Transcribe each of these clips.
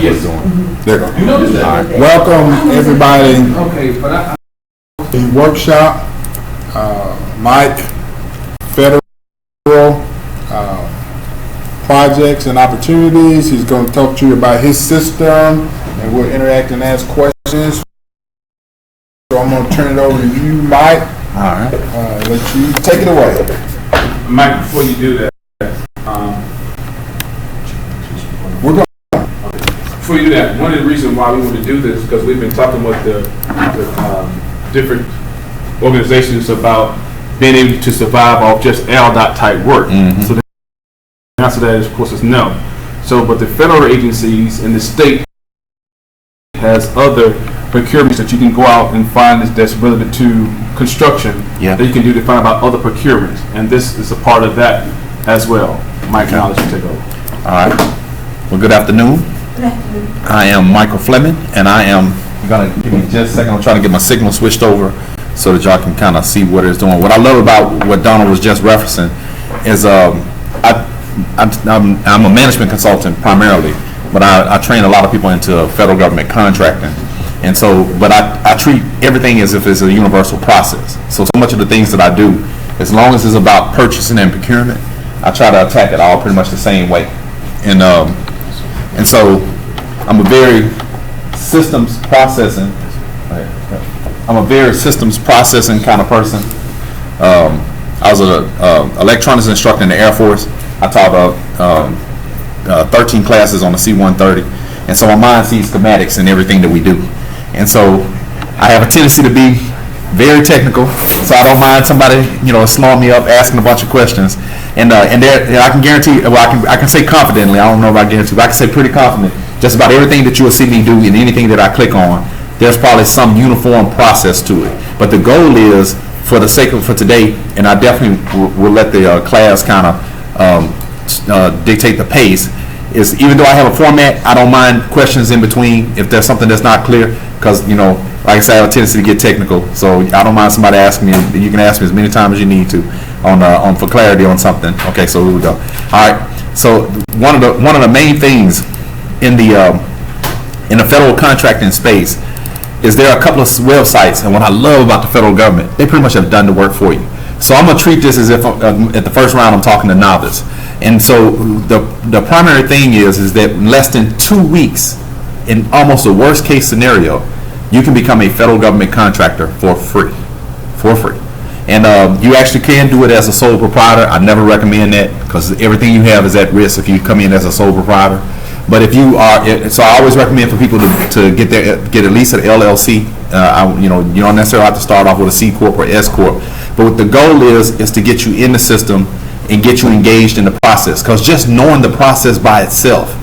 Yes. There you go. You noticed that? All right. Welcome everybody Okay, but I to the workshop. Mike, federal projects and opportunities. He's going to talk to you about his system, and we'll interact and ask questions. So I'm going to turn it over to you, Mike. All right. Let you take it away. Mike, before you do that, We're going. before you do that, one of the reasons why we want to do this is because we've been talking with the different organizations about being able to survive off just LDOT type work. So the answer to that is, of course, is no. So, but the federal agencies and the state has other procurements that you can go out and find that's relevant to construction that you can do to find out other procurements. And this is a part of that as well. Mike, now let you take over. All right. Well, good afternoon. I am Michael Fleming, and I am, you're going to give me just a second. I'm trying to get my signal switched over so that y'all can kind of see what it's doing. What I love about what Donald was just referencing is I'm a management consultant primarily, but I train a lot of people into federal government contracting. And so, but I treat everything as if it's a universal process. So much of the things that I do, as long as it's about purchasing and procurement, I try to attack it all pretty much the same way. And so I'm a very systems processing kind of person. I was an electronics instructor in the Air Force. I taught 13 classes on the C-130, and so my mind sees schematics in everything that we do. And so I have a tendency to be very technical, so I don't mind somebody, slowing me up, asking a bunch of questions. And I can guarantee, I can say confidently, I don't know if I guarantee, but I can say pretty confident, just about everything that you will see me do and anything that I click on, there's probably some uniform process to it. But the goal is, for the sake of for today, and I definitely will let the class kind of dictate the pace, is even though I have a format, I don't mind questions in between if there's something that's not clear, because, like I said, I have a tendency to get technical, so I don't mind somebody asking me. You can ask me as many times as you need to on for clarity on something. Okay, so here we go. All right. So one of the main things in the federal contracting space is there are a couple of websites, and what I love about the federal government, they pretty much have done the work for you. So I'm gonna treat this as if at the first round I'm talking to novice. And so the primary thing is that in less than 2 weeks, in almost a worst case scenario, you can become a federal government contractor for free. And you actually can do it as a sole proprietor. I never recommend that, because everything you have is at risk if you come in as a sole proprietor. But if you are, so I always recommend for people to get at least an LLC. You don't necessarily have to start off with a C Corp or S Corp. But what the goal is to get you in the system and get you engaged in the process. Because just knowing the process by itself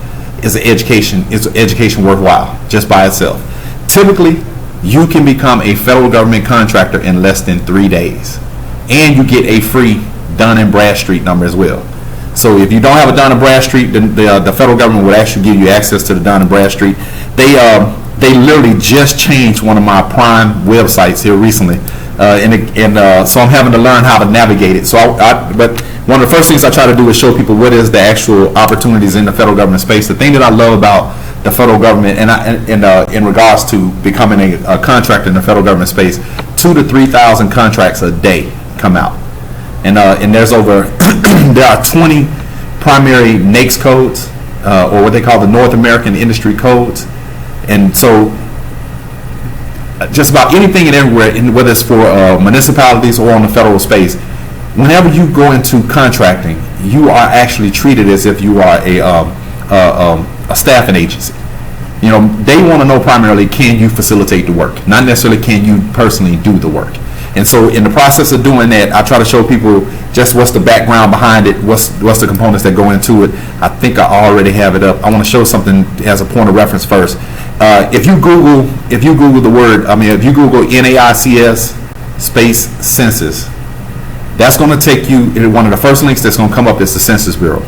is an education worthwhile, just by itself. Typically, you can become a federal government contractor in less than 3 days. And you get a free Dun & Bradstreet number as well. So if you don't have a Dun & Bradstreet, the federal government would actually give you access to the Dun & Bradstreet. They literally just changed one of my prime websites here recently. So I'm having to learn how to navigate it. But one of the first things I try to do is show people what is the actual opportunities in the federal government space. The thing that I love about the federal government, and in regards to becoming a contractor in the federal government space, 2,000 to 3,000 contracts a day come out, and there's over there are 20 primary NAICS codes, or what they call the North American Industry Codes, and so just about anything and everywhere, whether it's for municipalities or on the federal space, whenever you go into contracting, you are actually treated as if you are a staffing agency. They want to know primarily, can you facilitate the work? Not necessarily can you personally do the work. And so in the process of doing that, I try to show people just what's the background behind it, what's the components that go into it. I think I already have it up. I want to show something as a point of reference first. If you Google the word, if you Google NAICS space census, that's going to take you, one of the first links that's going to come up is the Census Bureau.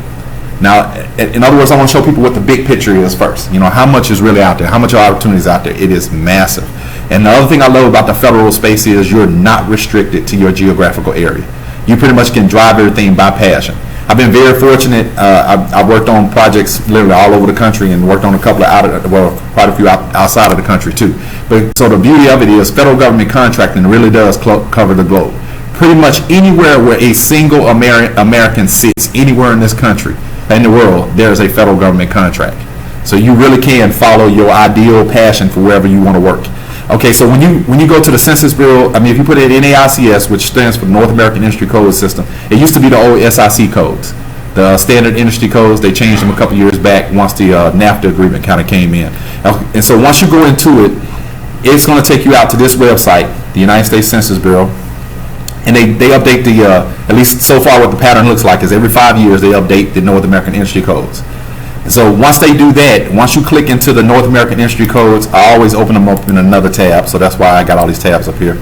Now, in other words, I want to show people what the big picture is first. How much is really out there, how much opportunities out there. It is massive. And the other thing I love about the federal space is you're not restricted to your geographical area. You pretty much can drive everything by passion. I've been very fortunate. I've worked on projects literally all over the country and worked on a couple of quite a few outside of the country too. But so the beauty of it is federal government contracting really does cover the globe. Pretty much anywhere where a single American sits, anywhere in this country, in the world, there's a federal government contract. So you really can follow your ideal passion for wherever you want to work. Okay, so when you go to the Census Bureau, I mean, if you put it in NAICS, which stands for North American Industry Code System, it used to be the old SIC codes, the Standard Industry Codes. They changed them a couple years back once the NAFTA agreement kind of came in. And so once you go into it, it's going to take you out to this website, the United States Census Bureau, and they update the, at least so far what the pattern looks like is every 5 years they update the North American Industry Codes. And so once they do that, once you click into the North American Industry Codes, I always open them up in another tab, so that's why I got all these tabs up here.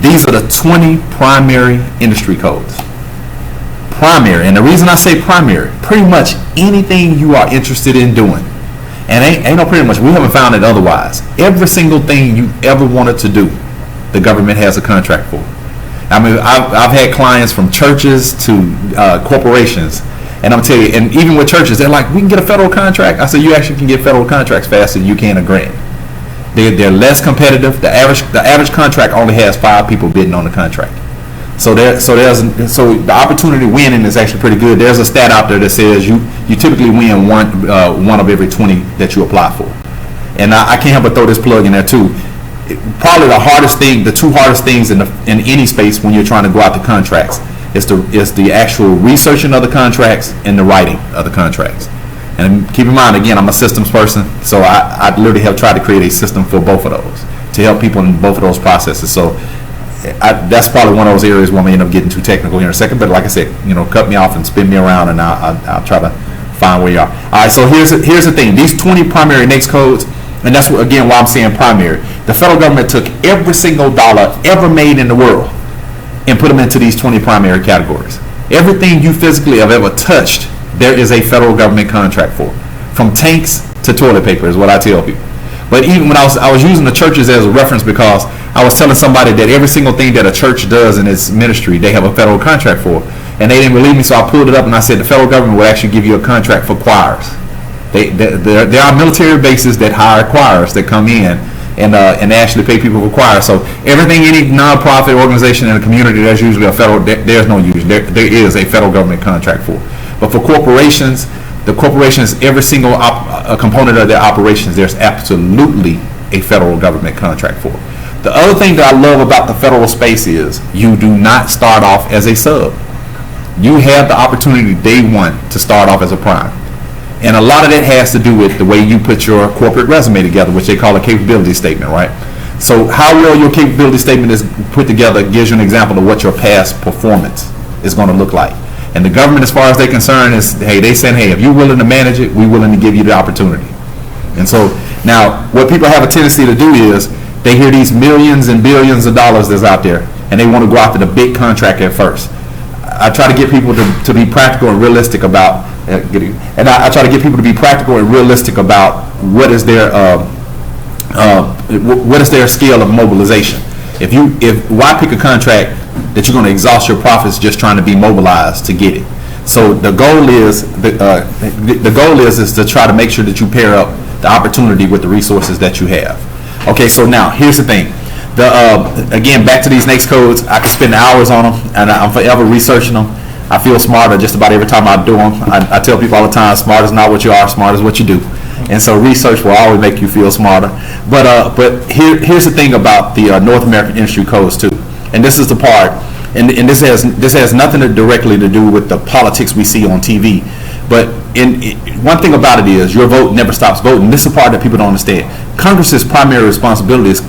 These are the 20 primary industry codes. Primary, and the reason I say primary, pretty much anything you are interested in doing, and ain't no pretty much, we haven't found it otherwise. Every single thing you ever wanted to do, the government has a contract for. I mean, I've had clients from churches to corporations. And I'm telling you, and even with churches, they're like, we can get a federal contract. I said, you actually can get federal contracts faster than you can a grant. They're less competitive. The average contract only has 5 people bidding on the contract. So the opportunity winning is actually pretty good. There's a stat out there that says you typically win one of every 20 that you apply for. And I can't help but throw this plug in there too. Probably the two hardest things in any space when you're trying to go out to contracts is the actual researching of the contracts and the writing of the contracts. And keep in mind, again, I'm a systems person, so I literally have tried to create a system for both of those to help people in both of those processes. So that's probably one of those areas where I may end up getting too technical here in a second. But like I said, cut me off and spin me around, and I'll try to find where you are. All right, so here's the thing. These 20 primary NAICS codes, and that's why I'm saying primary. The federal government took every single dollar ever made in the world and put them into these 20 primary categories. Everything you physically have ever touched, there is a federal government contract for. From tanks to toilet paper is what I tell people. But even when I was using the churches as a reference because I was telling somebody that every single thing that a church does in its ministry, they have a federal contract for. And they didn't believe me, so I pulled it up and I said the federal government will actually give you a contract for choirs. There are military bases that hire choirs that come in and actually pay people for choir. So everything, any nonprofit organization in the community, there's usually a federal. There's no use. There is a federal government contract for. But for corporations, every single component of their operations, there's absolutely a federal government contract for. The other thing that I love about the federal space is you do not start off as a sub. You have the opportunity day one to start off as a prime. And a lot of that has to do with the way you put your corporate resume together, which they call a capability statement, right? So how well your capability statement is put together gives you an example of what your past performance is going to look like. And the government, as far as they're concerned, is, hey, they saying, hey, if you're willing to manage it, we're willing to give you the opportunity. And so now what people have a tendency to do is they hear these millions and billions of dollars that's out there, and they want to go after the big contract at first. I try to get people to be practical and realistic about I try to get people to be practical and realistic about what is their scale of mobilization. Why pick a contract that you're going to exhaust your profits just trying to be mobilized to get it? So the goal is to try to make sure that you pair up the opportunity with the resources that you have. Okay, so now here's the thing. Again, back to these NAICS codes, I can spend hours on them, and I'm forever researching them. I feel smarter just about every time I do them. I tell people all the time, smart is not what you are, smart is what you do. And so research will always make you feel smarter. But here's the thing about the North American Industry Codes too. And this is the part, and this has nothing directly to do with the politics we see on TV. But one thing about it is your vote never stops voting. This is the part that people don't understand. Congress's primary responsibility is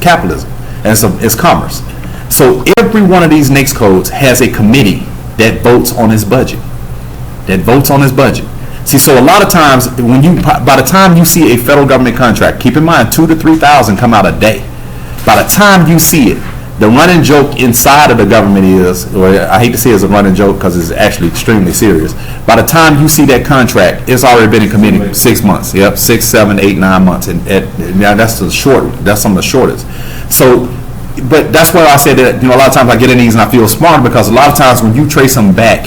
capitalism, and it's commerce. So every one of these NAICS codes has a committee that votes on its budget. See, so a lot of times by the time you see a federal government contract, keep in mind 2,000 to 3,000 come out a day. By the time you see it, the running joke inside of the government is, or I hate to say it's a running joke because it's actually extremely serious. By the time you see that contract, it's already been in committee 6 months. Yep, 6, 7, 8, 9 months, and that's some of the shortest. So but that's why I said that, a lot of times I get in these and I feel smarter, because a lot of times when you trace them back,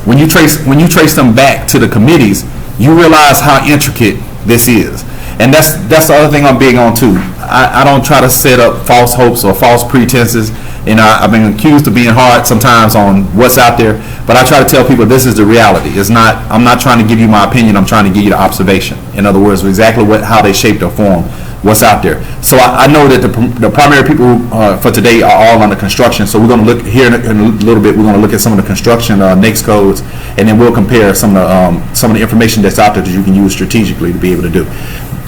when you trace them back to the committees, you realize how intricate this is. And that's the other thing I'm big on too. I don't try to set up false hopes or false pretenses. I've been accused of being hard sometimes on what's out there, but I try to tell people this is the reality. I'm not trying to give you my opinion. I'm trying to give you the observation. In other words, exactly how they shaped or formed what's out there. So I know that the primary people for today are all under construction. So we're going to look here in a little bit. We're going to look at some of the construction NAICS codes, and then we'll compare some of the information that's out there that you can use strategically to be able to do.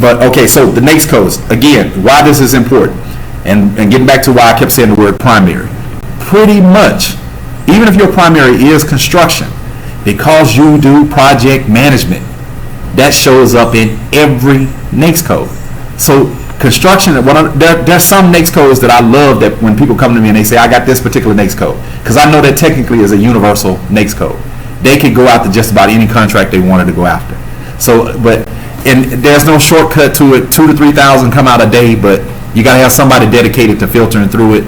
But okay, so the NAICS codes, again, why this is important, and getting back to why I kept saying the word primary. Pretty much, even if your primary is construction, because you do project management, that shows up in every NAICS code. So construction, there's some NAICS codes that I love, that when people come to me and they say, I got this particular NAICS code, because I know that technically is a universal NAICS code. They could go out to just about any contract they wanted to go after. So, and there's no shortcut to it. 2,000 to 3,000 come out a day, but you got to have somebody dedicated to filtering through it.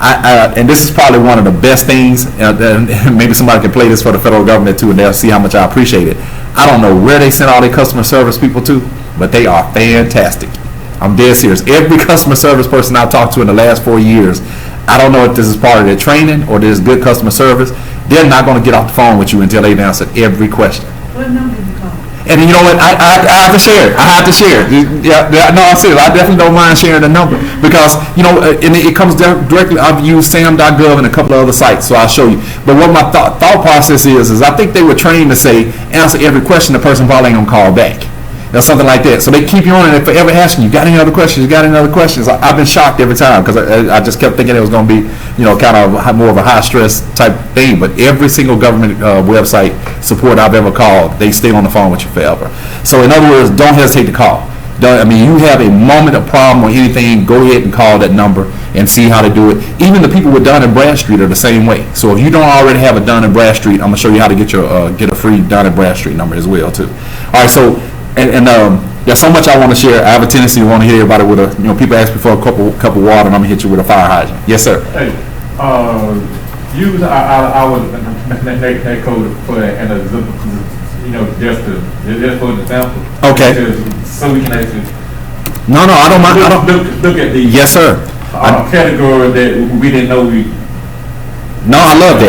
And this is probably one of the best things. Maybe somebody can play this for the federal government too, and they'll see how much I appreciate it. I don't know where they send all their customer service people to, but they are fantastic. I'm dead serious. Every customer service person I've talked to in the last 4 years, I don't know if this is part of their training or there's good customer service. They're not going to get off the phone with you until they've answered every question. What number did you call? And you know what? I have to share it. I have to share it. Yeah, no, I'm serious. I definitely don't mind sharing the number, because and it comes directly. I've used sam.gov and a couple of other sites, so I'll show you. But what my thought process is I think they were trained to say answer every question. The person probably ain't gonna call back, or something like that. So they keep you on and forever asking you, got any other questions? You got any other questions? I've been shocked every time, because I just kept thinking it was going to be, kind of more of a high stress type thing. But every single government website support I've ever called, they stay on the phone with you forever. So in other words, don't hesitate to call. You have a moment of problem or anything, go ahead and call that number and see how to do it. Even the people with Dun & Bradstreet are the same way. So if you don't already have a Dun & Bradstreet, I'm going to show you how to get a free Dun & Bradstreet number as well too. All right, so and there's so much I want to share. I have a tendency to want to hit everybody with people ask me for a cup of water, and I'm gonna hit you with a fire hydrant. Yes, sir. Hey, use our NAICS code for just for an example. Okay. So we can actually. No, I don't mind. Look at the. Yes, sir. Category that we didn't know we. No, I love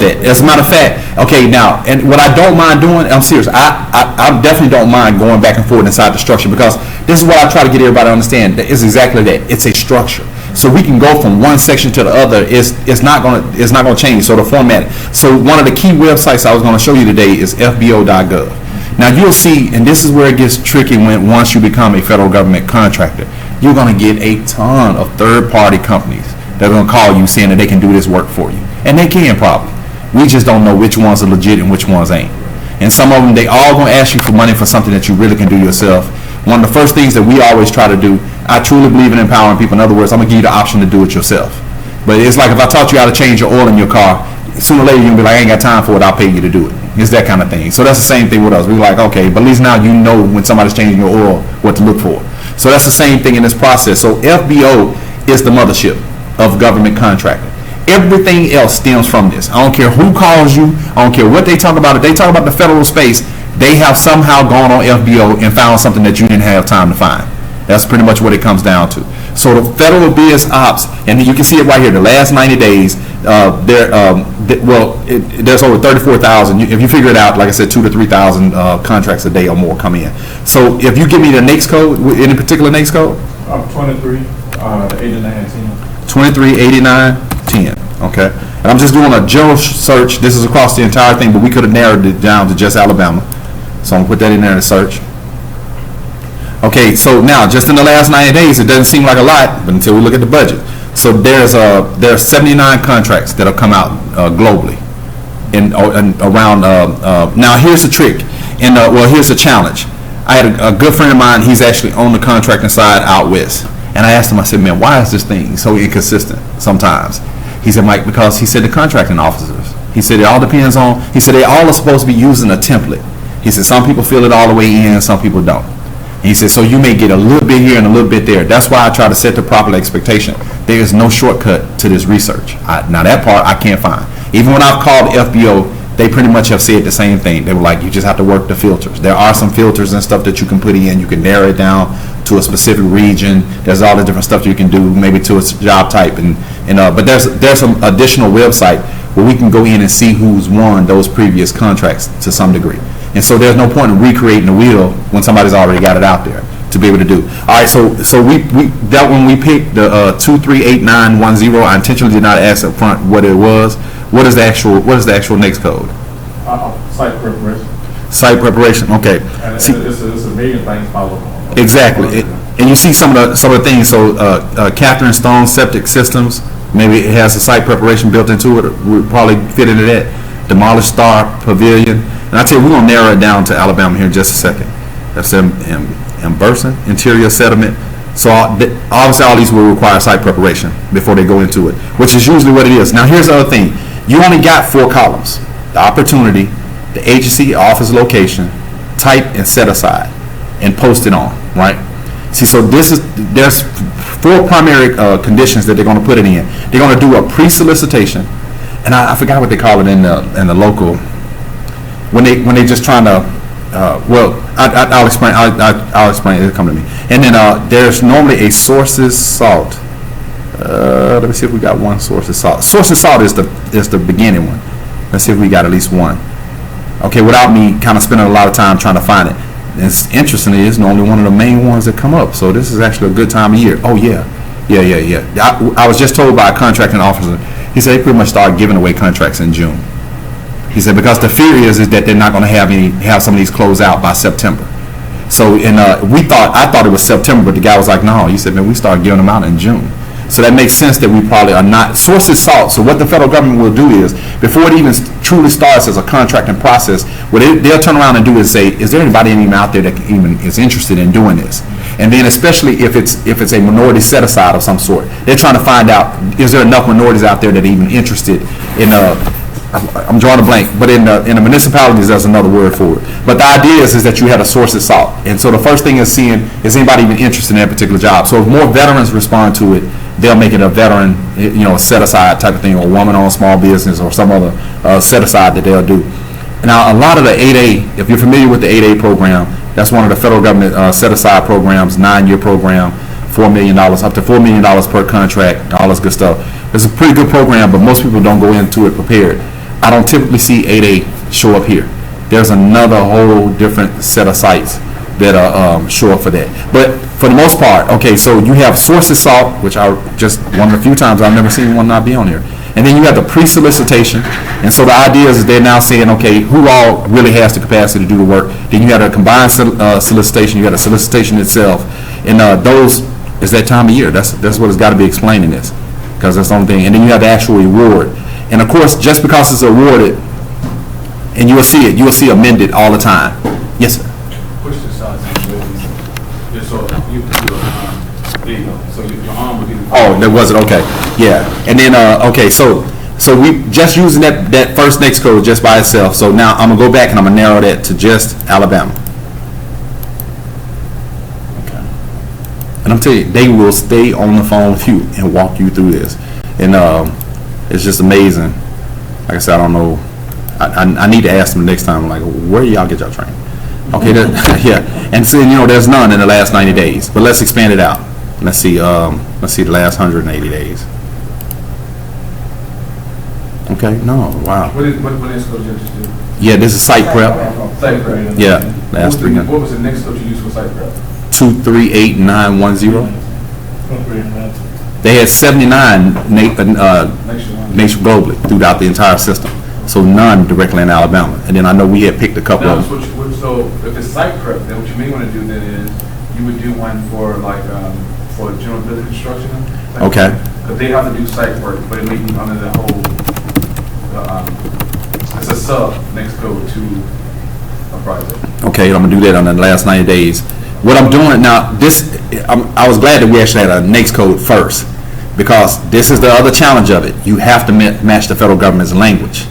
that. As a matter of fact, okay, now, and what I don't mind doing, I'm serious, I definitely don't mind going back and forth inside the structure, because this is what I try to get everybody to understand. It's exactly that. It's a structure. So we can go from one section to the other. It's not going to change. So the format. So one of the key websites I was going to show you today is fbo.gov. Now you'll see, and this is where it gets tricky once you become a federal government contractor. You're going to get a ton of third-party companies that are going to call you saying that they can do this work for you. And they can probably. We just don't know which ones are legit and which ones ain't. And some of them, they all going to ask you for money for something that you really can do yourself. One of the first things that we always try to do, I truly believe in empowering people. In other words, I'm going to give you the option to do it yourself. But it's like if I taught you how to change your oil in your car, sooner or later you're going to be like, I ain't got time for it, I'll pay you to do it. It's that kind of thing. So that's the same thing with us. We're like, okay, but at least now you know when somebody's changing your oil what to look for. So that's the same thing in this process. So FBO is the mothership of government contracting. Everything else stems from this. I don't care who calls you. I don't care what they talk about. If they talk about the federal space, they have somehow gone on FBO and found something that you didn't have time to find. That's pretty much what it comes down to. So the federal biz ops, and you can see it right here, the last 90 days, there's over 34,000. If you figure it out, like I said, 2,000 to 3,000 contracts a day or more come in. So if you give me the NAICS code, any particular NAICS code? 23, 89, 10. 23, 89, 10. Okay. And I'm just doing a general search. This is across the entire thing, but we could have narrowed it down to just Alabama. So I'm going to put that in there in the search. Okay, so now, just in the last 90 days, it doesn't seem like a lot, but until we look at the budget. So there's 79 contracts that have come out globally. And around, now here's the trick, and here's the challenge. I had a good friend of mine, he's actually on the contracting side out west. And I asked him, I said, man, why is this thing so inconsistent sometimes? He said, Mike, because he said the contracting officers. He said it all depends on, he said they all are supposed to be using a template. He said some people feel it all the way in, some people don't. And he said, so you may get a little bit here and a little bit there. That's why I try to set the proper expectation. There is no shortcut to this research. Now that part I can't find. Even when I've called FBO, they pretty much have said the same thing. They were like, you just have to work the filters. There are some filters and stuff that you can put in. You can narrow it down to a specific region. There's all the different stuff you can do, maybe to a job type. But there's some additional website where we can go in and see who's won those previous contracts to some degree. And so there's no point in recreating the wheel when somebody's already got it out there to be able to do. All right, so we that when we picked the 238910, I intentionally did not ask up front what it was. What is the actual next code? Site preparation. Site preparation. Okay. And See, it's a million things followed. exactly. And you see some of the things. So Catherine Stone septic systems. Maybe it has a site preparation built into it. Would probably fit into that. Demolished Star Pavilion. And I tell you, we're gonna narrow it down to Alabama here in just a second. That's Emberson, interior sediment. So obviously all these will require site preparation before they go into it, which is usually what it is. Now here's the other thing. You only got 4 columns: the opportunity, the agency, office location, type, and set aside, and post it on, right? See, so there's 4 primary conditions that they're going to put it in. They're going to do a pre-solicitation, and I forgot what they call it in the local, when they just trying to, I'll explain. I'll explain. It'll come to me. And then there's normally a sources salt. Let me see if we got one sources salt. Sources salt is the beginning one. Let's see if we got at least one. Okay, without me kind of spending a lot of time trying to find it. It's interestingly, it's normally one of the main ones that come up. So this is actually a good time of year. Oh yeah. I was just told by a contracting officer. He said they pretty much start giving away contracts in June. He said because the fear is that they're not going to have some of these closed out by September. So I thought it was September, but the guy was like, no. He said, man, we start giving them out in June. So that makes sense that we probably are not. Sources salt. So what the federal government will do is, before it even truly starts as a contracting process, what they'll turn around and do is say, is there anybody even out there that even is interested in doing this? And then especially if it's a minority set aside of some sort, they're trying to find out, is there enough minorities out there that are even interested in I'm drawing a blank, but in the municipalities, there's another word for it. But the idea is that you had a source of salt. And so the first thing is seeing, is anybody even interested in that particular job? So if more veterans respond to it, they'll make it a veteran, set aside type of thing, or woman-owned small business, or some other set aside that they'll do. Now, a lot of the 8A, if you're familiar with the 8A program, that's one of the federal government set aside programs, 9-year program, $4 million, up to $4 million per contract, all this good stuff. It's a pretty good program, but most people don't go into it prepared. I don't typically see 8A show up here. There's another whole different set of sites that show up for that. But for the most part, okay, so you have sources salt, which I just one of the few times I've never seen one not be on here. And then you have the pre-solicitation. And so the idea is they're now saying, okay, who all really has the capacity to do the work? Then you have a combined solicitation. You got a solicitation itself. And those is that time of year. That's what it's got to be explained in this, because that's the only thing. And then you have the actual award. And of course, just because it's awarded, and you will see amended all the time. Yes, sir. Push the size just so you there you go. So your arm would be. Oh, that wasn't okay. Yeah, and then okay, so we just using that first next code just by itself. So now I'm gonna go back and I'm gonna narrow that to just Alabama. Okay. And I'm telling you, they will stay on the phone with you and walk you through this, and it's just amazing. Like I said, I don't know. I need to ask them next time. Like, where do y'all get y'all training? Okay, yeah, and so there's none in the last 90 days. But let's expand it out. Let's see the last 180 days. Okay, no, wow. What is code you just do? Yeah, this is site prep. Site prep. Yeah, last 300. What was the next code you used for site prep? 238910. They had 79 nation globally throughout the entire system. So none directly in Alabama. And then I know we had picked a couple of them. So if it's site prep, then what you may want to do then is you would do one for for general building construction. Okay. Because they have to do site work, but it may be under the whole, it's a sub next code to a project. Okay, I'm gonna do that on the last 90 days. What I'm doing now, I was glad that we actually had a next code first, because this is the other challenge of it. You have to match the federal government's language.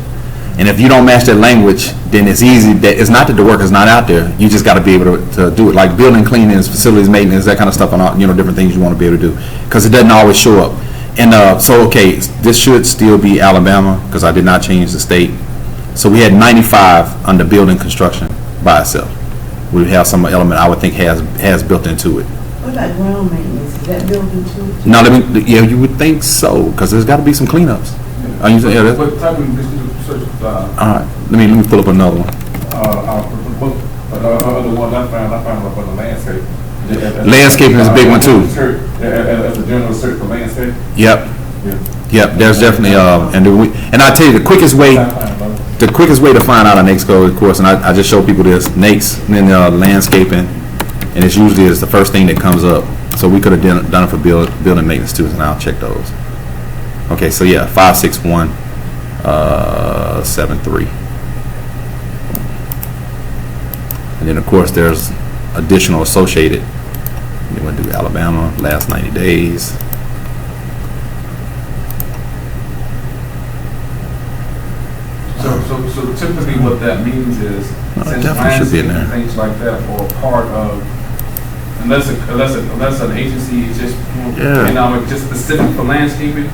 And if you don't match that language, then it's easy that it's not that the work is not out there. You just got to be able to do it, like building cleanings, facilities maintenance, that kind of stuff, and all, different things you want to be able to do, because it doesn't always show up. And so okay, this should still be Alabama because I did not change the state. So we had 95 under building construction by itself. We have some element I would think has built into it. What about ground maintenance? Is that built into it? No, you would think so, because there's got to be some cleanups. Are you saying? Yeah, What type of search? all right, let me pull up another one. The one I found up on the landscape. Landscaping is a big one too. As a general search for landscape. Yep. Yep. There's definitely and I tell you the quickest way to find out a NAICS code, of course, and I just show people this NAICS and then landscaping, and it's usually the first thing that comes up. So we could have done it for building maintenance too, and I'll check those. Okay, so yeah, 561 73. And then of course there's additional associated. You want to do Alabama, last 90 days. So typically what that means is, since definitely should be in landscaping there. and things like that are part of, unless an agency is just, just specific for landscaping,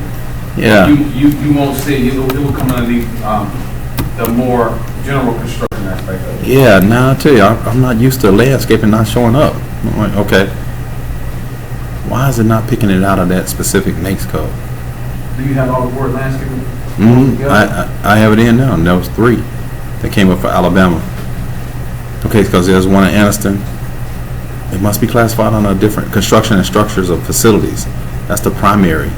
Yeah. you won't see, it will come underneath the more general construction aspect of it. Yeah, now I tell you, I'm not used to landscaping not showing up. I'm like, okay, why is it not picking it out of that specific NAICS code? Do you have all the word landscaping? I have it in now, and there was 3 that came up for Alabama. Okay, because there's one in Anniston. It must be classified on a different construction and structures of facilities. That's the primary.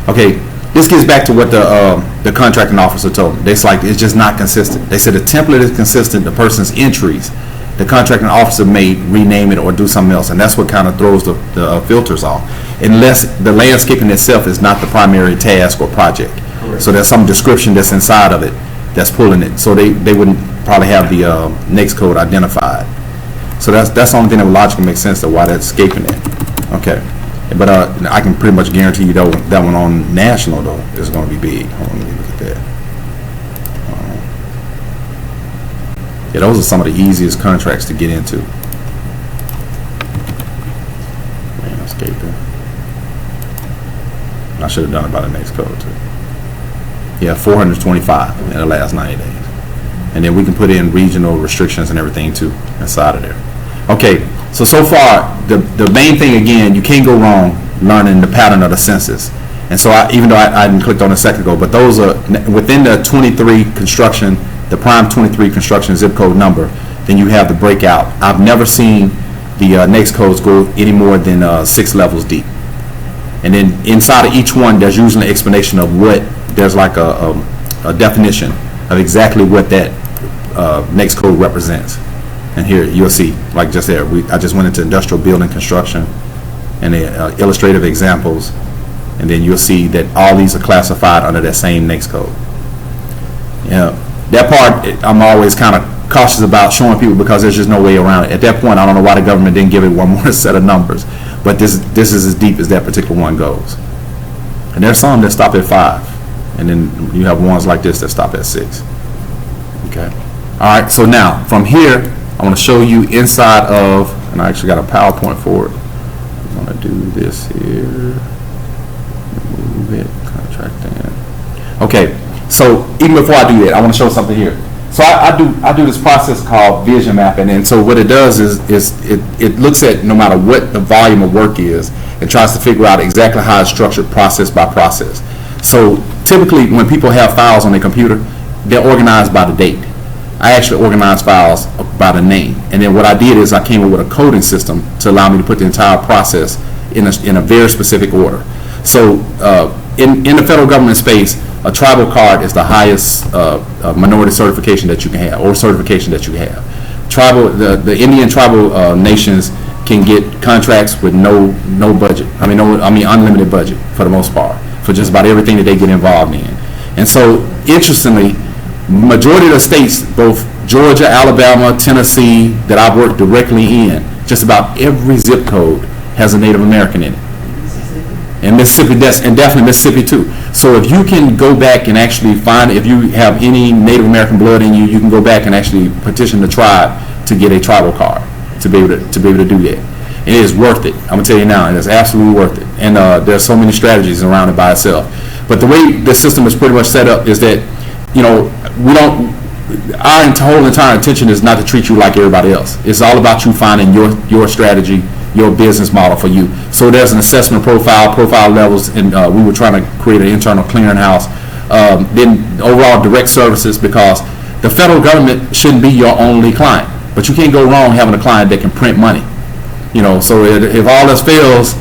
Okay, this gets back to what the contracting officer told me. It's like it's just not consistent. They said the template is consistent, the person's entries. The contracting officer may rename it or do something else, and that's what kind of throws the filters off. Unless the landscaping itself is not the primary task or project. Correct. So there's some description that's inside of it that's pulling it. So they wouldn't probably have the NAICS code identified. So that's the only thing that would logically make sense to why that's escaping it. Okay. But I can pretty much guarantee you that one on national, though, is going to be big. Hold on, let me look at that. Yeah, those are some of the easiest contracts to get into. Landscaping. I should have done it by the next code, too. Yeah, 425 in the last 90 days. And then we can put in regional restrictions and everything, too, inside of there. Okay, so far, the main thing, again, you can't go wrong learning the pattern of the census. And so even though I hadn't clicked on a second ago, but those are within the 23 construction, the prime 23 construction zip code number, then you have the breakout. I've never seen the NAICS codes go any more than 6 levels deep. And then inside of each one, there's usually an explanation of what, there's like a definition of exactly what that NAICS code represents. And here you'll see, like just there, I just went into industrial building construction and the illustrative examples, and then you'll see that all these are classified under that same NAICS code. Yeah, that part I'm always kind of cautious about showing people because there's just no way around it. At that point, I don't know why the government didn't give it one more set of numbers, but this is as deep as that particular one goes. And there's some that stop at 5, and then you have ones like this that stop at 6. Okay. All right. So now from here, I want to show you inside of, and I actually got a PowerPoint for it. I'm going to do this here. Move it. Contracting. Okay. So even before I do that, I want to show something here. So I do this process called vision mapping, and so what it does is it looks at no matter what the volume of work is, and tries to figure out exactly how it's structured process by process. So typically when people have files on their computer, they're organized by the date. I actually organize files by the name, and then what I did is I came up with a coding system to allow me to put the entire process in a very specific order. So in the federal government space, a tribal card is the highest minority certification that you can have, or certification that you have. The Indian tribal nations can get contracts with no budget. I mean unlimited budget for the most part for just about everything that they get involved in. And so interestingly, majority of the states, both Georgia, Alabama, Tennessee, that I've worked directly in, just about every zip code has a Native American in it. And Mississippi, and definitely Mississippi too. So if you can go back and actually find, if you have any Native American blood in you, you can go back and actually petition the tribe to get a tribal card to be able to do that. It is worth it. I'm gonna tell you now, it is absolutely worth it. And there's so many strategies around it by itself. But the way the system is pretty much set up is that, you know, our whole entire intention is not to treat you like everybody else. It's all about you finding your strategy, your business model for you. So there's an assessment profile levels, and we were trying to create an internal clearinghouse. Then overall direct services, because the federal government shouldn't be your only client, but you can't go wrong having a client that can print money. You know, so if all else fails,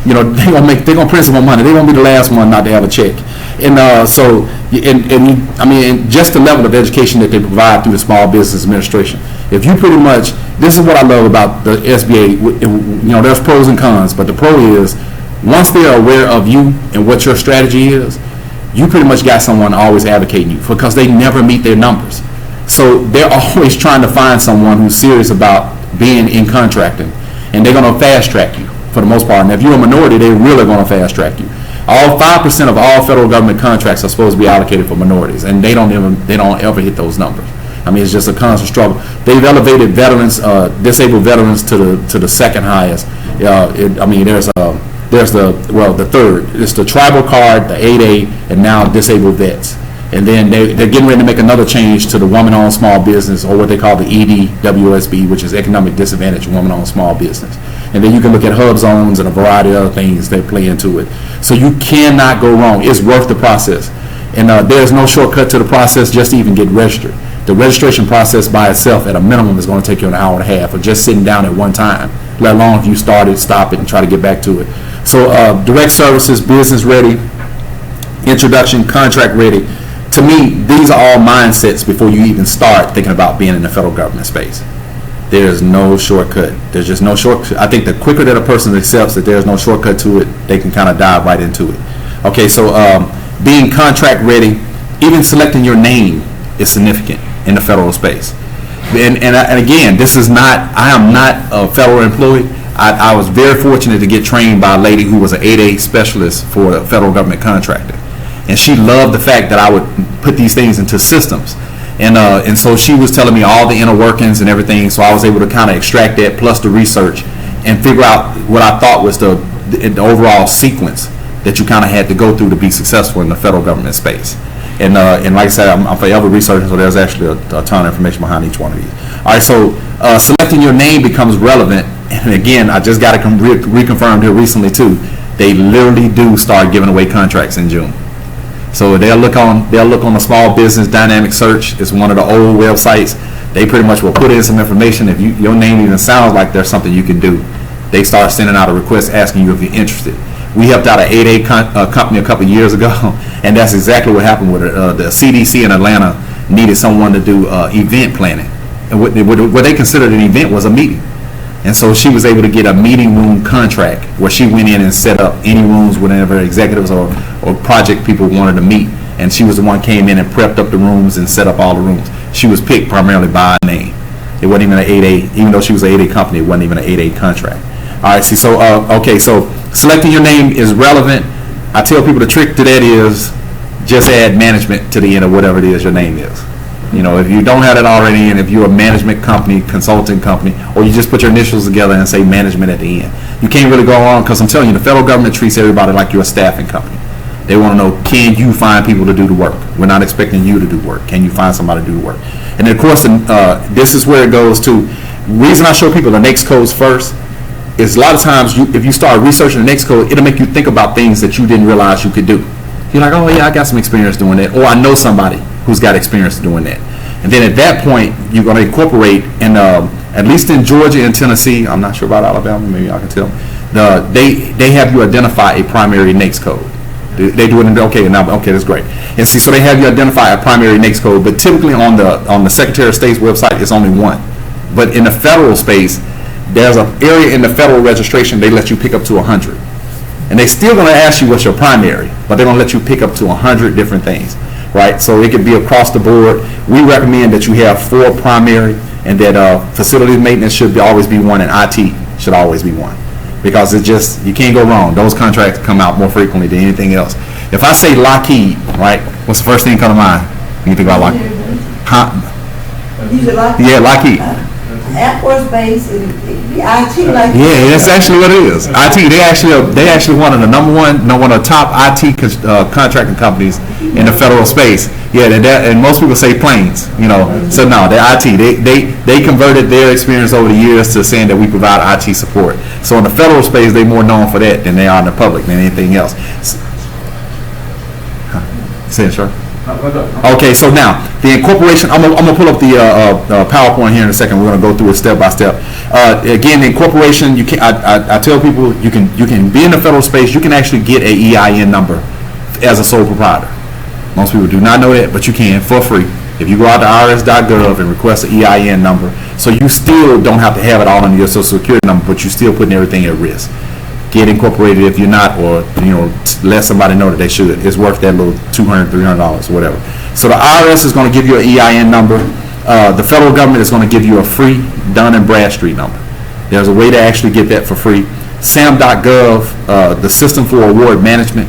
you know, they're gonna print some more money. They're gonna be the last one not to have a check. And I mean, just the level of education that they provide through the Small Business Administration. If you pretty much, this is what I love about the SBA. You know, there's pros and cons, but the pro is once they're aware of you and what your strategy is, you pretty much got someone always advocating you, because they never meet their numbers. So they're always trying to find someone who's serious about being in contracting, and they're going to fast track you for the most part. And if you're a minority, they're really going to fast track you. All 5% of all federal government contracts are supposed to be allocated for minorities, and they don't ever hit those numbers. I mean, it's just a constant struggle. They've elevated veterans, disabled veterans to the second highest. There's the third. It's the tribal card, the 8A, and now disabled vets. And then they're getting ready to make another change to the woman-owned small business, or what they call the EDWSB, which is economic disadvantage woman-owned small business. And then you can look at hub zones and a variety of other things that play into it. So you cannot go wrong. It's worth the process. And there's no shortcut to the process just to even get registered. The registration process by itself at a minimum is going to take you an hour and a half of just sitting down at one time, let alone if you start it, stop it, and try to get back to it. So direct services, business ready, introduction, contract ready. To me, these are all mindsets before you even start thinking about being in the federal government space. There's no shortcut. There's just no shortcut. I think the quicker that a person accepts that there's no shortcut to it, they can kind of dive right into it. Okay, so being contract ready, even selecting your name is significant in the federal space. And again, I am not a federal employee. I was very fortunate to get trained by a lady who was an 8A specialist for a federal government contractor. And she loved the fact that I would put these things into systems. And so she was telling me all the inner workings and everything, so I was able to kind of extract that plus the research and figure out what I thought was the overall sequence that you kind of had to go through to be successful in the federal government space. And like I said, I'm forever researching, so there's actually a ton of information behind each one of these. All right, so selecting your name becomes relevant. And again, I just got it reconfirmed here recently too. They literally do start giving away contracts in June. So they'll look on the Small Business Dynamic Search. It's one of the old websites. They pretty much will put in some information. If your name even sounds like there's something you can do, they start sending out a request asking you if you're interested. We helped out an 8A company a couple of years ago, and that's exactly what happened with it. The CDC in Atlanta needed someone to do event planning. And what they considered an event was a meeting. And so she was able to get a meeting room contract where she went in and set up any rooms whenever executives or project people wanted to meet. And she was the one came in and prepped up the rooms and set up all the rooms. She was picked primarily by name. It wasn't even an 8A, even though she was an 8A company, it wasn't even an 8A contract. All right, see, so, so selecting your name is relevant. I tell people the trick to that is just add management to the end of whatever it is your name is. You know, if you don't have it already, and if you're a management company, consulting company, or you just put your initials together and say management at the end, you can't really go wrong, because I'm telling you, the federal government treats everybody like you're a staffing company. They want to know, can you find people to do the work? We're not expecting you to do work. Can you find somebody to do the work? And then, of course, this is where it goes to. The reason I show people the NAICS codes first is a lot of times, if you start researching the NAICS code, it'll make you think about things that you didn't realize you could do. You're like, oh yeah, I got some experience doing that, or I know somebody who's got experience doing that. And then at that point, you're going to incorporate, and at least in Georgia and Tennessee, I'm not sure about Alabama, maybe I can tell, they have you identify a primary NAICS code. They do it in, okay, that's great. And see, so they have you identify a primary NAICS code, but typically on the Secretary of State's website, it's only one. But in the federal space, there's an area in the federal registration they let you pick up to 100. And they're still going to ask you what's your primary, but they're going to let you pick up to 100 different things, right? So it could be across the board. We recommend that you have 4 primary, and that facilities maintenance should always be 1, and IT should always be 1. because it just, you can't go wrong. Those contracts come out more frequently than anything else. If I say Lockheed, right, what's the first thing that come to mind when you think about Lockheed? Huh? These are like. Yeah, Lockheed. Air Force Base, and the IT like. Yeah, that's actually what it is. IT, they actually one of the number one, one of the top IT contracting companies in the federal space. Yeah, and most people say planes, you know. So no, they're IT. They converted their experience over the years to saying that we provide IT support. So in the federal space, they're more known for that than they are in the public than anything else. Say it, sure. Okay, so now the incorporation. I'm gonna pull up the PowerPoint here in a second. We're gonna go through it step by step. Again, the incorporation. You can. I tell people you can be in the federal space. You can actually get a EIN number as a sole proprietor. Most people do not know that, but you can for free if you go out to irs.gov and request an EIN number. So you still don't have to have it all under your Social Security number, but you're still putting everything at risk. Get incorporated if you're not, or let somebody know that they should. It's worth that little $200, $300, whatever. So the IRS is going to give you an EIN number. The federal government is going to give you a free Dun and Bradstreet number. There's a way to actually get that for free. SAM.gov, the System for Award Management,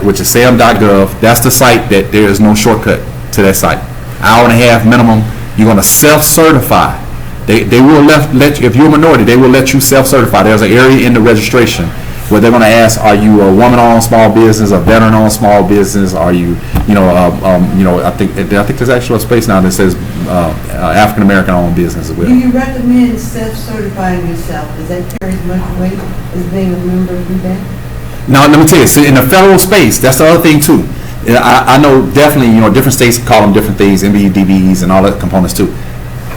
which is SAM.gov. That's the site that there is no shortcut to that site. Hour and a half minimum. You're going to self-certify. They will let you, if you're a minority, they will let you self-certify. There's an area in the registration where they're going to ask, are you a woman-owned small business, a veteran-owned small business? Are you, I think there's actually a space now that says African-American-owned business as well. Do you recommend self-certifying yourself? Does that carry as much weight as being a member of the bank? Now, let me tell you, so in the federal space, that's the other thing too. I know definitely, different states call them different things, MBDBs and all that components too.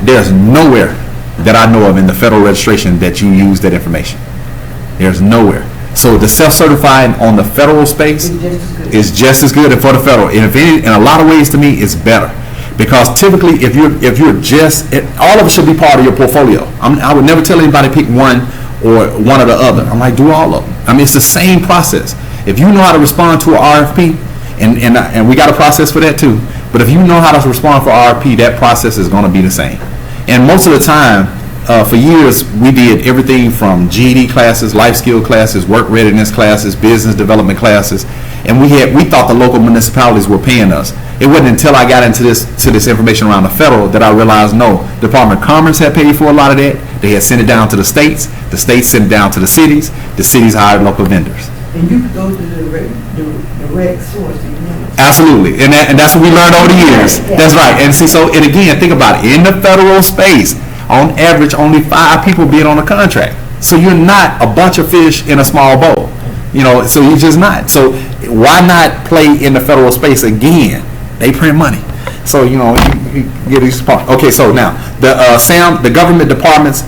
There's nowhere that I know of in the federal registration that you use that information. There's nowhere. So the self-certifying on the federal space is just as good for the federal. And in a lot of ways, to me, it's better. Because typically, if you're just, all of it should be part of your portfolio. I would never tell anybody pick one or one or the other. I'm like, do all of them. I mean, it's the same process. If you know how to respond to an RFP, and we got a process for that too. But if you know how to respond for RFP, that process is going to be the same. And most of the time, for years, we did everything from GED classes, life skill classes, work readiness classes, business development classes, and we thought the local municipalities were paying us. It wasn't until I got into this information around the federal that I realized, no, Department of Commerce had paid for a lot of that. They had sent it down to the states sent it down to the cities hired local vendors. And you could go to the reg source. Absolutely, and that's what we learned over the years. That's right. And see, so, and again, think about it. In the federal space, on average, only 5 people bid on a contract. So you're not a bunch of fish in a small bowl. So you're just not. So why not play in the federal space again? They print money. So, you get these parts. Okay, so now, the government departments,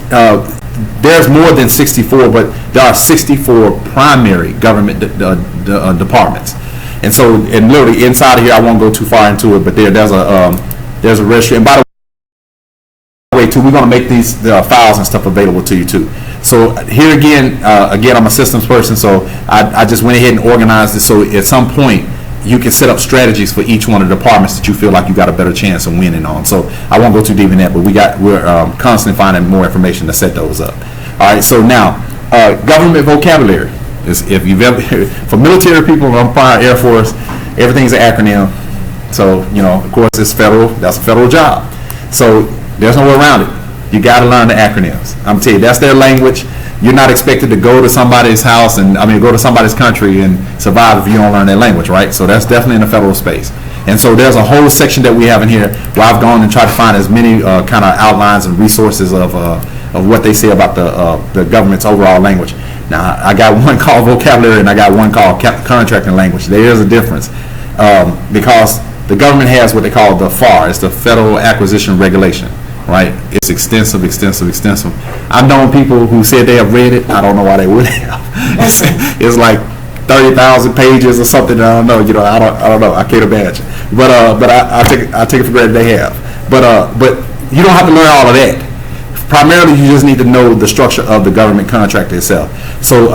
there's more than 64, but there are 64 primary government departments. And so, and literally inside of here, I won't go too far into it, but there's a registry. And by the way, too, we're going to make these files and stuff available to you too. So here again, I'm a systems person, so I just went ahead and organized it. So at some point, you can set up strategies for each one of the departments that you feel like you got a better chance of winning on. So I won't go too deep in that, but we're constantly finding more information to set those up. All right. So now, government vocabulary. If you've ever, for military people on prior Air Force, everything's an acronym. So, of course, it's federal. That's a federal job. So there's no way around it. You got to learn the acronyms. I'm telling you, that's their language. You're not expected to go to somebody's house go to somebody's country and survive if you don't learn their language, right? So that's definitely in the federal space. And so there's a whole section that we have in here where I've gone and tried to find as many kind of outlines and resources of what they say about the government's overall language. Now, I got one called vocabulary and I got one called contracting language. There is a difference because the government has what they call the FAR. It's the Federal Acquisition Regulation, right? It's extensive. I've known people who said they have read it. I don't know why they would have. It's like 30,000 pages or something. I don't know. I don't know. I can't imagine. But I take it for granted they have. But you don't have to learn all of that. Primarily, you just need to know the structure of the government contract itself. So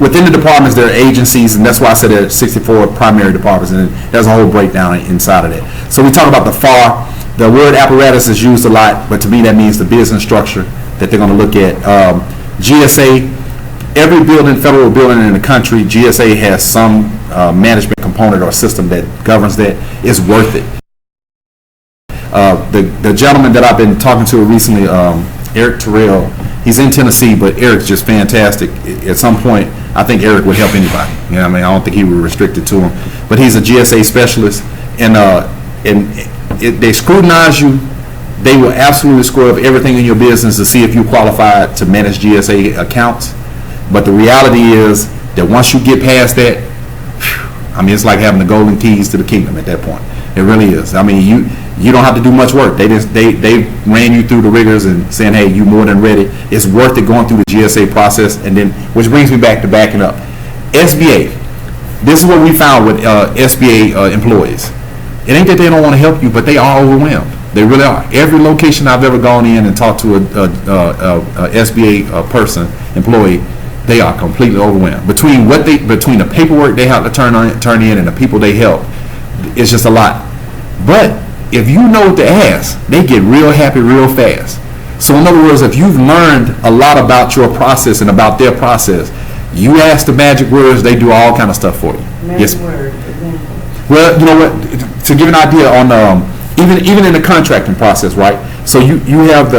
within the departments, there are agencies, and that's why I said there are 64 primary departments, and there's a whole breakdown inside of that. So we talk about the FAR. The word apparatus is used a lot, but to me that means the business structure that they're going to look at. GSA every federal building in the country, GSA has some management component or system that governs that. It's worth it. The gentleman that I've been talking to recently, Eric Terrell, he's in Tennessee, but Eric's just fantastic. At some point, I think Eric would help anybody. You know what I mean? I don't think he would restrict it to him. But he's a GSA specialist, and they scrutinize you. They will absolutely scrub everything in your business to see if you qualify to manage GSA accounts. But the reality is that once you get past that, I mean, it's like having the golden keys to the kingdom at that point. It really is. I mean, you don't have to do much work. They ran you through the rigors and saying, hey, you more than ready. It's worth it going through the GSA process. And then, which brings me back to backing up. SBA. This is what we found with SBA employees. It ain't that they don't want to help you, but they are overwhelmed. They really are. Every location I've ever gone in and talked to a SBA employee, they are completely overwhelmed. Between the paperwork they have to turn in and the people they help, it's just a lot. But if you know what to ask, they get real happy real fast. So in other words, if you've learned a lot about your process and about their process, you ask the magic words, they do all kind of stuff for you. Magic word, example. Well, you know what? To give an idea on even in the contracting process, right? So you have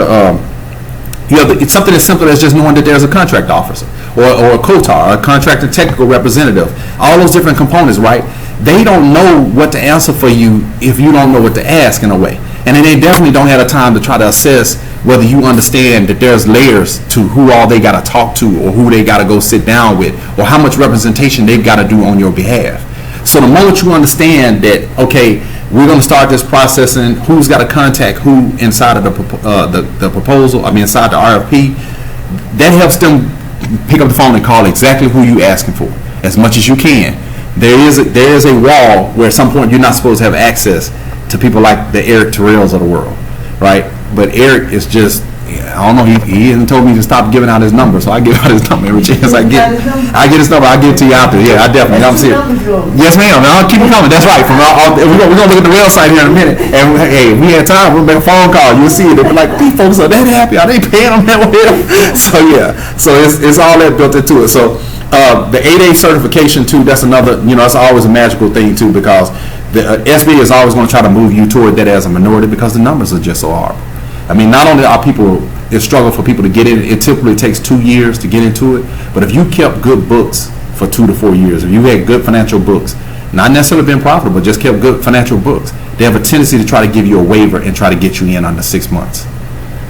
it's something as simple as just knowing that there's a contract officer or a COTAR, a contractor technical representative. All those different components, right? They don't know what to answer for you if you don't know what to ask in a way. And then they definitely don't have the time to try to assess whether you understand that there's layers to who all they got to talk to or who they got to go sit down with or how much representation they've got to do on your behalf. So the moment you understand that, okay, we're going to start this process and who's got to contact who inside of the proposal, inside the RFP, that helps them pick up the phone and call exactly who you asking for as much as you can. There is a wall where at some point you're not supposed to have access to people like the Eric Terrells of the world, right? But Eric is just, I don't know, he hasn't told me to stop giving out his number, so I give out his number every chance I get. I get his number, I give it to you out there. Yeah, I definitely, I'm serious. Yes, ma'am, I'll keep it coming, that's right. We're going to look at the website here in a minute, and hey, if we had time, we'll make a phone call, you'll see it. They'll be like, these folks are that happy, are they paying them that well? So yeah, so it's all that built into it. So the 8A certification too, that's another, it's always a magical thing too, because the SBA is always going to try to move you toward that as a minority because the numbers are just so horrible. Not only are it's struggle for people to get in, it typically takes 2 years to get into it, but if you kept good books for 2 to 4 years, if you had good financial books, not necessarily been profitable, but just kept good financial books, they have a tendency to try to give you a waiver and try to get you in under 6 months.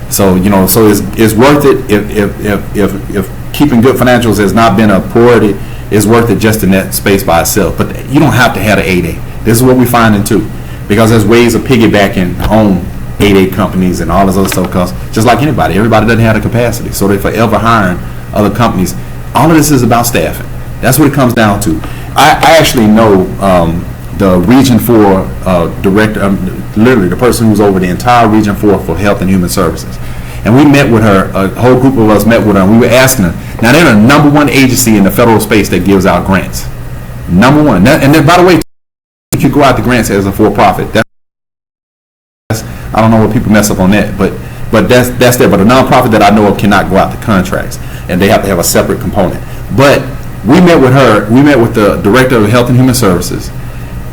So, so it's worth it if keeping good financials has not been a priority, it's worth it just in that space by itself. But you don't have to have an 8A. This is what we find in too, because there's ways of piggybacking on 8A companies and all this other stuff, because just like everybody doesn't have the capacity, so they're forever hiring other companies. All of this is about staffing. That's what it comes down to. I actually know the Region 4 director, literally the person who's over the entire Region 4 for Health and Human Services. And we met with her, a whole group of us met with her, and we were asking her. Now, they're the number one agency in the federal space that gives out grants. Number one. And then, by the way, if you go out the grants as a for-profit, I don't know what people mess up on that, but that's there. But a nonprofit that I know of cannot go out the contracts, and they have to have a separate component. But we met with her. We met with the director of Health and Human Services,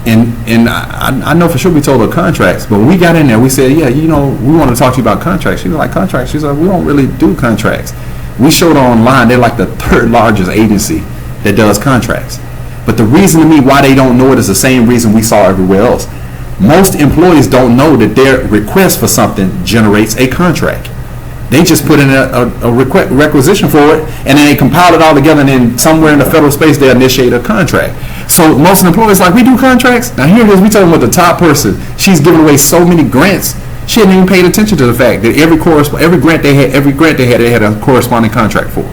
and I know for sure we told her contracts. But when we got in there, we said, yeah, we want to talk to you about contracts. She was like, contracts? She said, we don't really do contracts. We showed her online. They're like the 3rd largest agency that does contracts. But the reason to me why they don't know it is the same reason we saw everywhere else. Most employees don't know that their request for something generates a contract. They just put in a requisition for it, and then they compile it all together, and then somewhere in the federal space they initiate a contract. So most employees like, we do contracts? Now here it is, we talking about the top person. She's giving away so many grants, she hadn't even paid attention to the fact that every grant they had a corresponding contract for.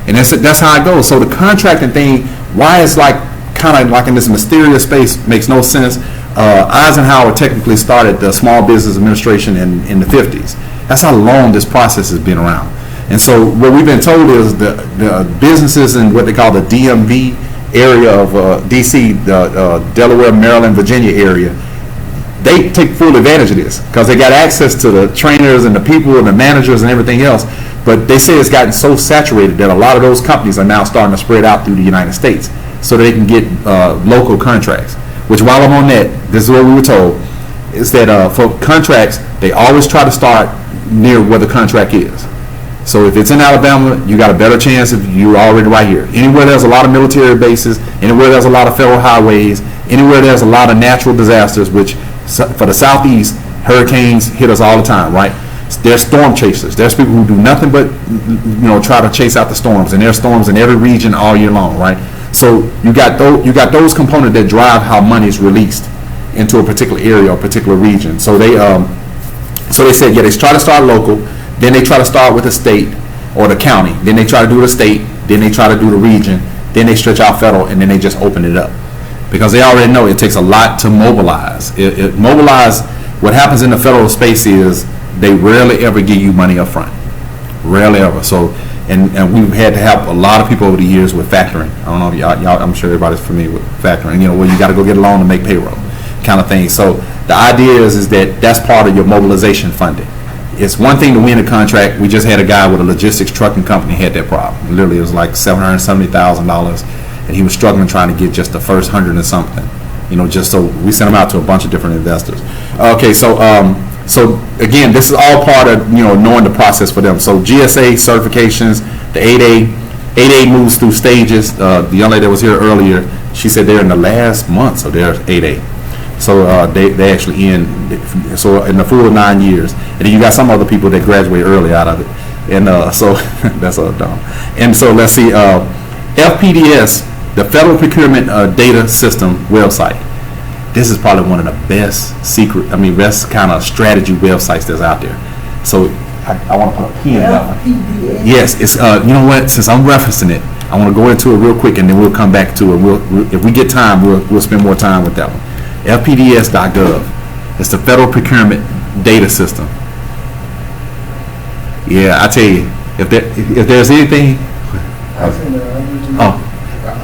And that's how it goes. So the contracting thing, why it's like kind of like in this mysterious space, makes no sense. Eisenhower technically started the Small Business Administration in the 50s. That's how long this process has been around. And so what we've been told is the businesses in what they call the DMV area of DC, the Delaware, Maryland, Virginia area, they take full advantage of this because they got access to the trainers and the people and the managers and everything else. But they say it's gotten so saturated that a lot of those companies are now starting to spread out through the United States so they can get local contracts. Which, while I'm on that, this is what we were told, is that for contracts, they always try to start near where the contract is. So if it's in Alabama, you got a better chance if you're already right here. Anywhere there's a lot of military bases, anywhere there's a lot of federal highways, anywhere there's a lot of natural disasters, which for the Southeast, hurricanes hit us all the time, right? There's storm chasers. There's people who do nothing but, try to chase out the storms, and there's storms in every region all year long, right? So you got those components that drive how money is released into a particular area or particular region. So they said, yeah, they try to start local, then they try to start with the state or the county, then they try to do the state, then they try to do the region, then they stretch out federal, and then they just open it up. Because they already know it takes a lot to mobilize. Mobilize, what happens in the federal space is they rarely ever give you money up front. Rarely ever. So, and we've had to help a lot of people over the years with factoring. I don't know if y'all, I'm sure everybody's familiar with factoring, where you got to go get a loan to make payroll kind of thing. So the idea is that that's part of your mobilization funding. It's one thing to win a contract. We just had a guy with a logistics trucking company had that problem. Literally, it was like $770,000, and he was struggling trying to get just the first 100 and something. Just so we sent him out to a bunch of different investors. Okay, so again, this is all part of knowing the process for them. So GSA certifications, the 8A moves through stages. The young lady that was here earlier, she said they're in the last months of their 8A. So they actually end so in the full 9 years, and then you got some other people that graduate early out of it, and so that's all dumb. And so let's see, FPDS, the Federal Procurement Data System website. This is probably one of the best best kind of strategy websites that's out there. So I want to put a key in that one. Yes, it's you know what? Since I'm referencing it, I want to go into it real quick, and then we'll come back to it. If we get time, we'll spend more time with that one. FPDS.gov. It's the Federal Procurement Data System. Yeah, I tell you, if there's anything.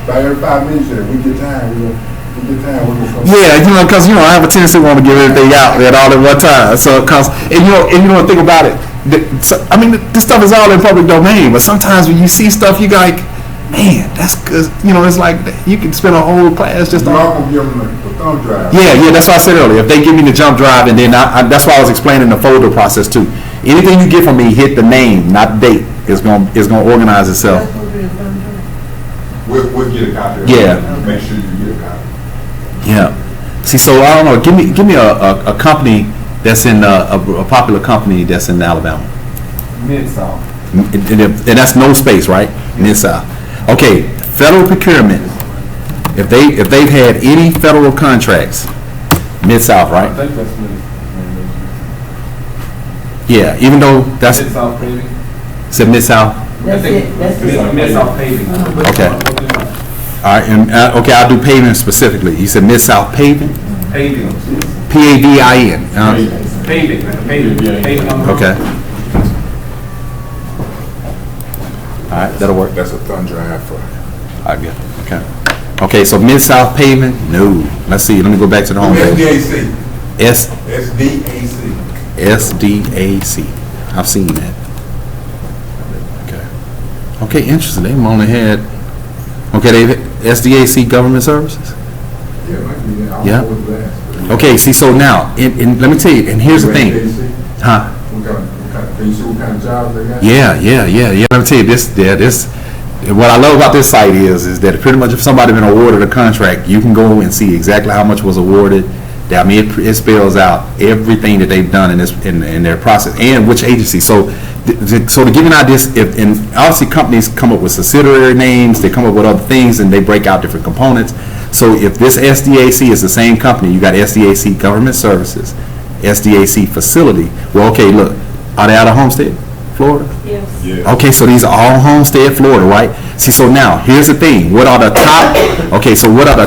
By every 5 minutes, we get time. Yeah, because I have a tendency to want to give everything out all at one time. So, think about it. This stuff is all in public domain. But sometimes when you see stuff, you go like, man, that's good. It's like you can spend a whole class just on. Give them the thumb drive. Yeah, that's what I said earlier. If they give me the jump drive, and then that's why I was explaining the folder process too. Anything you get from me, hit the name, not the date. It's gonna organize itself. We'll get a copy. Yeah. Make sure you get a copy. Yeah. See, so I don't know. Give me a company that's in a popular company that's in Alabama. Mid-South. And that's no space, right? Mid-South. Okay. Federal procurement. If they've had any federal contracts, Mid-South, right? I think that's Yeah. Even though that's Mid-South paving. said Mid-South. That's it. Mid-South paving. Okay. All right, and I'll do paving specifically. You said Mid-South paving? Paving. P-A-V-I-N. Paving. Okay. All right, that'll work. That's a thumb drive for. I get it. Okay. Okay, so Mid-South paving? No. Let's see. Let me go back to the home page. SDAC. SDAC. I've seen that. Okay. Okay, interesting. They've only had. Okay, they've SDAC government services. Yeah. Okay, see, so now, and let me tell you, and here's the thing. Huh? Can you see what kind of jobs they got? Yeah. Let me tell you, this. What I love about this site is that pretty much if somebody been awarded a contract, you can go and see exactly how much was awarded. It spells out everything that they've done in their process and which agency. So to give you an idea, and obviously companies come up with subsidiary names, they come up with other things, and they break out different components. So if this SDAC is the same company, you got SDAC Government Services, SDAC Facility. Well, okay, look, are they out of Homestead, Florida? Yes. Yeah. Okay, so these are all Homestead, Florida, right? See, so now here's the thing. What are the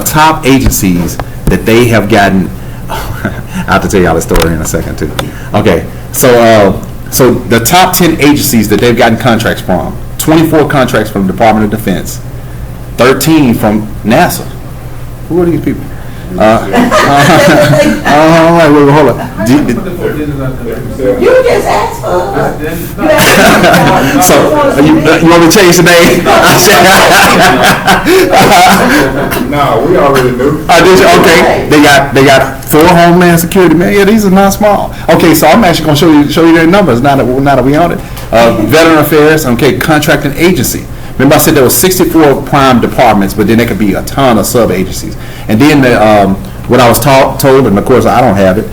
top agencies that they have gotten? I have to tell y'all the story in a second too. Okay, so the top 10 agencies that they've gotten contracts from: 24 contracts from the Department of Defense, 13 from NASA. Who are these people? right, well, hold on. Put the four digits out there. You just asked for us. Then- You asked for us. So, you want me to change the name? No, we already knew. Did you? Okay. They got 4 Homeland Security, man. Yeah, these are not small. Okay, so I'm actually gonna show you their numbers now that we on it. Veteran Affairs, okay, contracting agency. Remember I said there were 64 prime departments, but then there could be a ton of sub-agencies. And then what I was told, and of course I don't have it,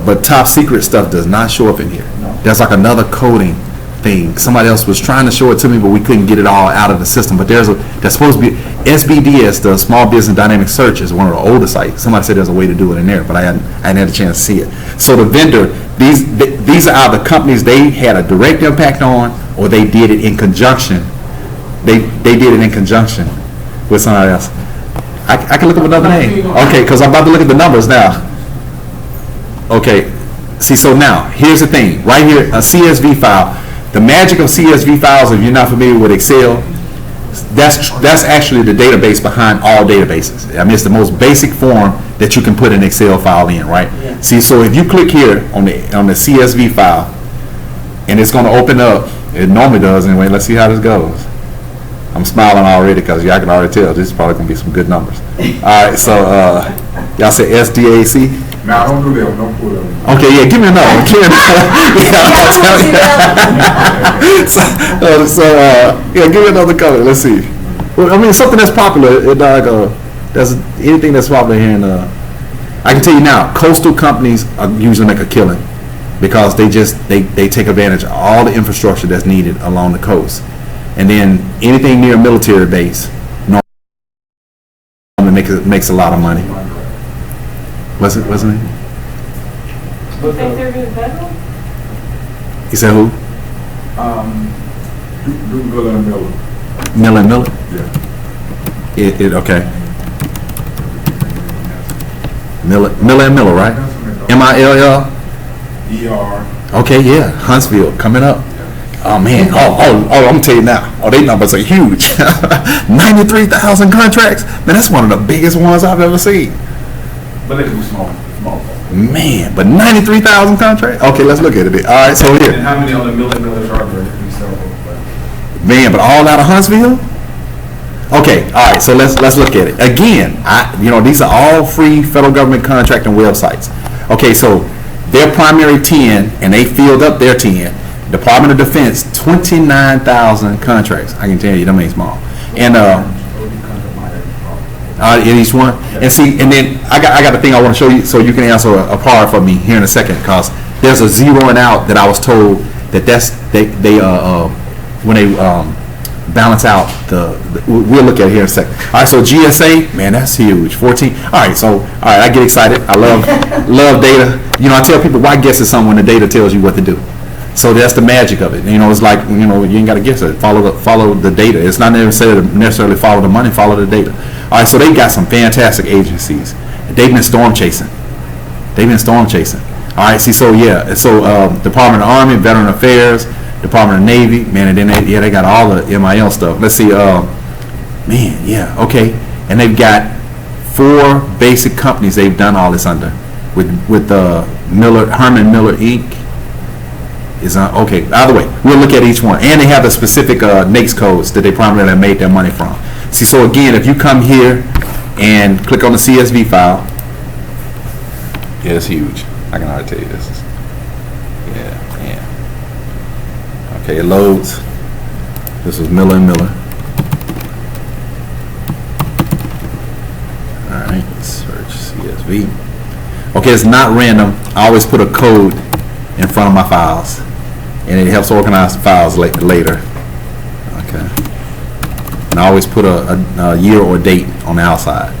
but top secret stuff does not show up in here. There's like another coding thing. Somebody else was trying to show it to me, but we couldn't get it all out of the system. But there's supposed to be SBDS, the Small Business Dynamic Search, is one of the older sites. Somebody said there's a way to do it in there, but I hadn't had a chance to see it. So the vendor, these are either companies they had a direct impact on, or they did it in conjunction. They did it in conjunction with somebody else. I can look up another name. Okay, because I'm about to look at the numbers now. Okay, see, so now, here's the thing. Right here, a CSV file. The magic of CSV files, if you're not familiar with Excel, that's actually the database behind all databases. I mean, it's the most basic form that you can put an Excel file in, right? Yeah. See, so if you click here on the CSV file, and it's going to open up, it normally does anyway. Let's see how this goes. I'm smiling already because y'all can already tell this is probably going to be some good numbers. All right, so y'all say SDAC? Now, don't do that. Don't pull that. Okay, yeah, give me another one. Give me another. Yeah, give me another color. Let's see. Well, I mean, something that's popular. That's anything that's popular here in. I can tell you now, coastal companies usually make a killing because they take advantage of all the infrastructure that's needed along the coast, and then anything near a military base normally makes a lot of money. Wasn't it? You think they're doing federal? You said who? Do Miller and Miller. Miller and Miller? Yeah. Okay. Miller and Miller, right? MILL? ER. Okay, yeah. Huntsville coming up. Oh man. Oh, I'm gonna tell you now. Oh, they numbers are huge. 93,000 contracts. Man, that's one of the biggest ones I've ever seen. But they do small. Man, but 93,000 contracts? Okay, let's look at it. All right, so here. And how many other millers are there? We sell them, Man, but all out of Huntsville? Okay, all right, so let's look at it. Again, these are all free federal government contracting websites. Okay, so their primary 10, and they filled up their 10. Department of Defense, 29,000 contracts. I can tell you, them ain't small. And in each one, and see, and then I got a thing I want to show you, so you can answer a part for me here in a second, because there's a zeroing out that I was told that when they balance out we'll look at it here in a second. All right, so GSA, man, that's huge. 14. All right, I get excited. I love data. I tell people, why guess at something when the data tells you what to do? So that's the magic of it. It's like, you ain't got to guess it. Follow the data. It's not necessarily follow the money, follow the data. All right, so they got some fantastic agencies. They've been storm chasing. All right, see, so Department of Army, Veteran Affairs, Department of Navy, man, and then they got all the MIL stuff. Let's see, okay. And they've got 4 basic companies they've done all this under. With Herman Miller Inc. is on, okay, either way, we'll look at each one. And they have the specific NAICS codes that they primarily made their money from. See, so again, if you come here and click on the CSV file, yeah, it's huge. I can already tell you this. Okay, it loads. This is Miller and Miller. All right, search CSV. Okay, it's not random. I always put a code in front of my files, and it helps organize the files later. Okay. And I always put a year or date on the outside.